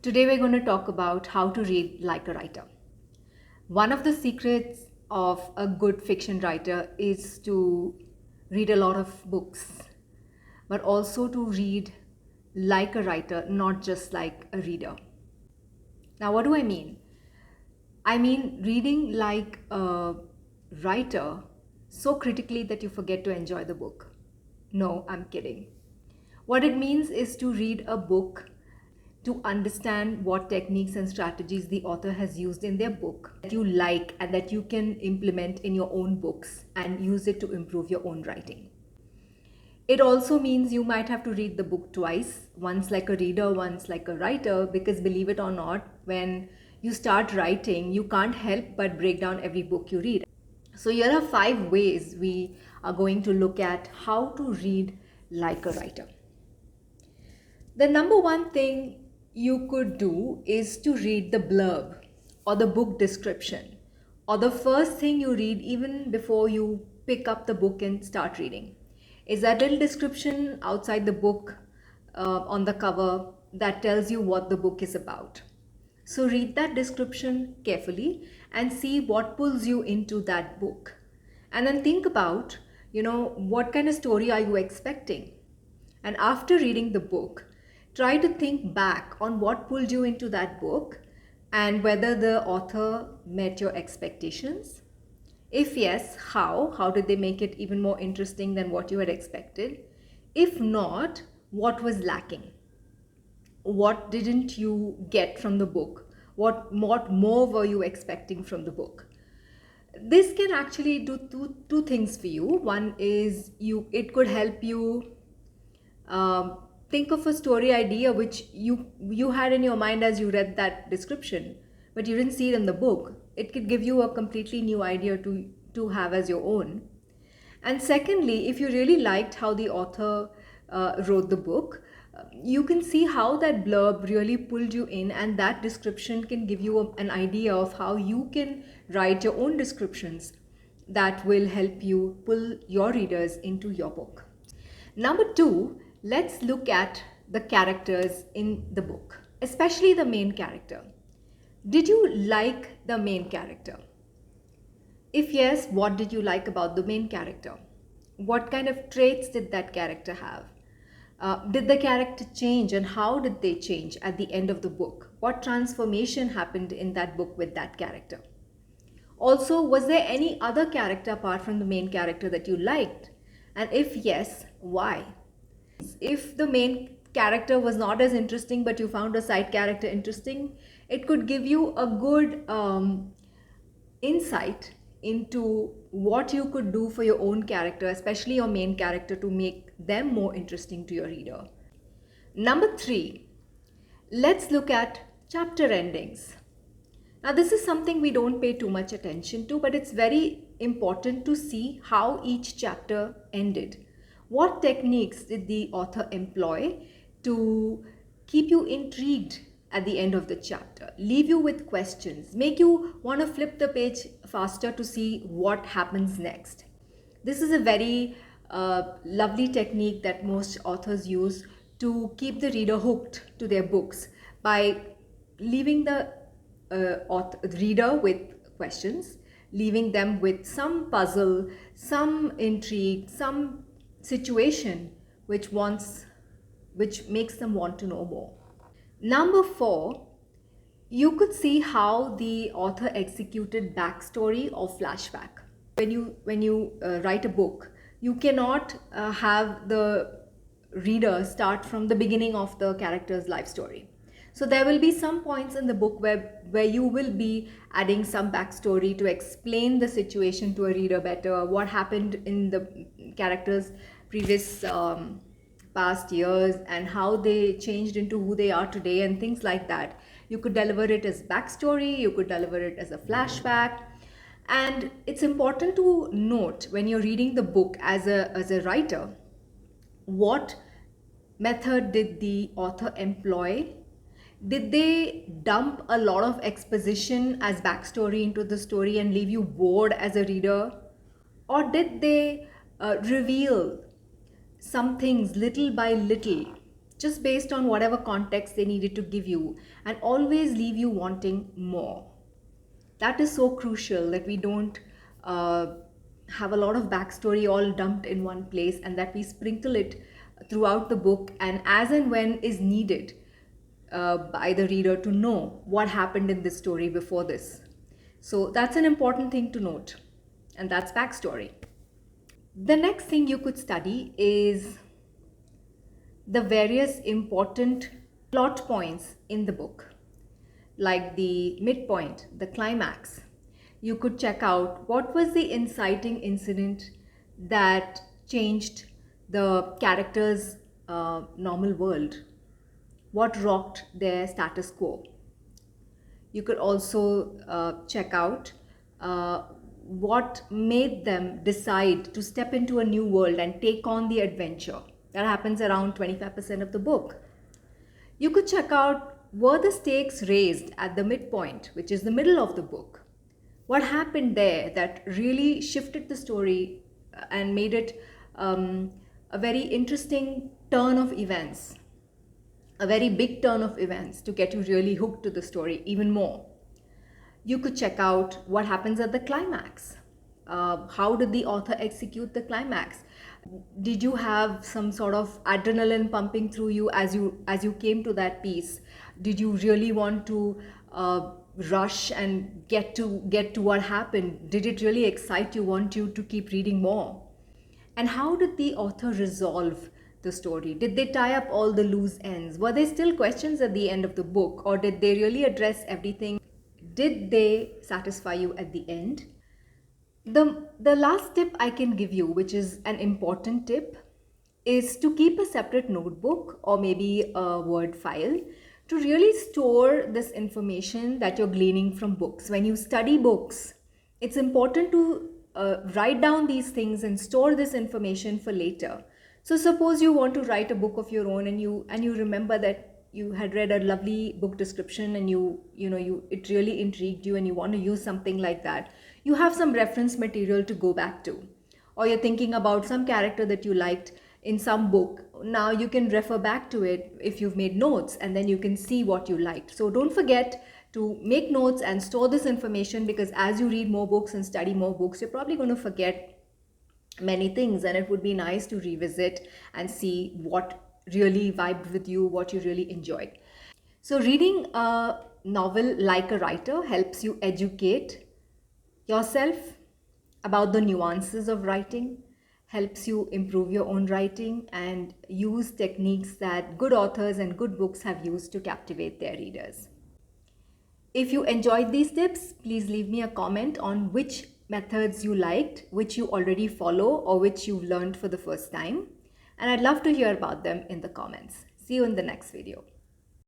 Today we're going to talk about how to read like a writer. One of the secrets of a good fiction writer is to read a lot of books, but also to read like a writer, not just like a reader. Now, what do I mean? I mean reading like a writer so critically that you forget to enjoy the book. No, I'm kidding. What it means is to read a book to understand what techniques and strategies the author has used in their book that you like and that you can implement in your own books and use it to improve your own writing. It also means you might have to read the book twice, once like a reader, once like a writer, because believe it or not, when you start writing, you can't help but break down every book you read. So here are 5 ways we are going to look at how to read like a writer. The number one thing you could do is to read the blurb or the book description or the first thing you read even before you pick up the book and start reading. Is that little description outside the book on the cover that tells you what the book is about. So read that description carefully and see what pulls you into that book. And then think about, what kind of story are you expecting? And after reading the book, try to think back on what pulled you into that book and whether the author met your expectations. If yes, how? How did they make it even more interesting than what you had expected? If not, what was lacking? What didn't you get from the book? What more were you expecting from the book? This can actually do two things for you. One is it could help you think of a story idea which you had in your mind as you read that description, but you didn't see it in the book. It could give you a completely new idea to have as your own. And secondly, if you really liked how the author wrote the book, you can see how that blurb really pulled you in, and that description can give you an idea of how you can write your own descriptions that will help you pull your readers into your book. Number 2, let's look at the characters in the book, especially the main character. Did you like the main character? If yes, what did you like about the main character? What kind of traits did that character have? Did the character change, and how did they change at the end of the book? What transformation happened in that book with that character? Also, was there any other character apart from the main character that you liked? And if yes, why? If the main character was not as interesting but you found a side character interesting, it could give you a good insight into what you could do for your own character, especially your main character, to make them more interesting to your reader. Number 3, let's look at chapter endings. Now, this is something we don't pay too much attention to, but it's very important to see how each chapter ended. What techniques did the author employ to keep you intrigued at the end of the chapter, leave you with questions, make you want to flip the page faster to see what happens next? This is a very lovely technique that most authors use to keep the reader hooked to their books by leaving the reader with questions, leaving them with some puzzle, some intrigue, some situation which makes them want to know more. Number 4, you could see how the author executed backstory or flashback. When you write a book, you cannot have the reader start from the beginning of the character's life story. So there will be some points in the book where you will be adding some backstory to explain the situation to a reader better, what happened in the character's previous past years and how they changed into who they are today and things like that. You could deliver it as backstory, you could deliver it as a flashback. And it's important to note when you're reading the book as a writer, what method did the author employ? Did they dump a lot of exposition as backstory into the story and leave you bored as a reader? Or did they reveal some things little by little just based on whatever context they needed to give you, and always leave you wanting more. That is so crucial, that we don't uh, have a lot of backstory all dumped in one place, and that we sprinkle it throughout the book and as and when is needed by the reader to know what happened in this story before this. So that's an important thing to note, and that's backstory. The next thing you could study is the various important plot points in the book, like the midpoint, the climax. You could check out what was the inciting incident that changed the characters' normal world, what rocked their status quo. You could also check out what made them decide to step into a new world and take on the adventure. That happens around 25% of the book. You could check out, were the stakes raised at the midpoint, which is the middle of the book? What happened there that really shifted the story and made it a very interesting turn of events, a very big turn of events to get you really hooked to the story even more? You could check out what happens at the climax. How did the author execute the climax? Did you have some sort of adrenaline pumping through you as you came to that piece? Did you really want to rush and get to what happened? Did it really excite you, want you to keep reading more? And how did the author resolve the story? Did they tie up all the loose ends? Were there still questions at the end of the book, or did they really address everything? Did they satisfy you at the end? The last tip I can give you, which is an important tip, is to keep a separate notebook or maybe a Word file to really store this information that you're gleaning from books. When you study books, it's important to write down these things and store this information for later. So suppose you want to write a book of your own, and you remember that you had read a lovely book description, and you it really intrigued you and you want to use something like that. You have some reference material to go back to, or you're thinking about some character that you liked in some book. Now you can refer back to it if you've made notes, and then you can see what you liked. So don't forget to make notes and store this information, because as you read more books and study more books, you're probably going to forget many things, and it would be nice to revisit and see what really vibed with you, what you really enjoyed. So reading a novel like a writer helps you educate yourself about the nuances of writing, helps you improve your own writing, and use techniques that good authors and good books have used to captivate their readers. If you enjoyed these tips, please leave me a comment on which methods you liked, which you already follow, or which you've learned for the first time. And I'd love to hear about them in the comments. See you in the next video.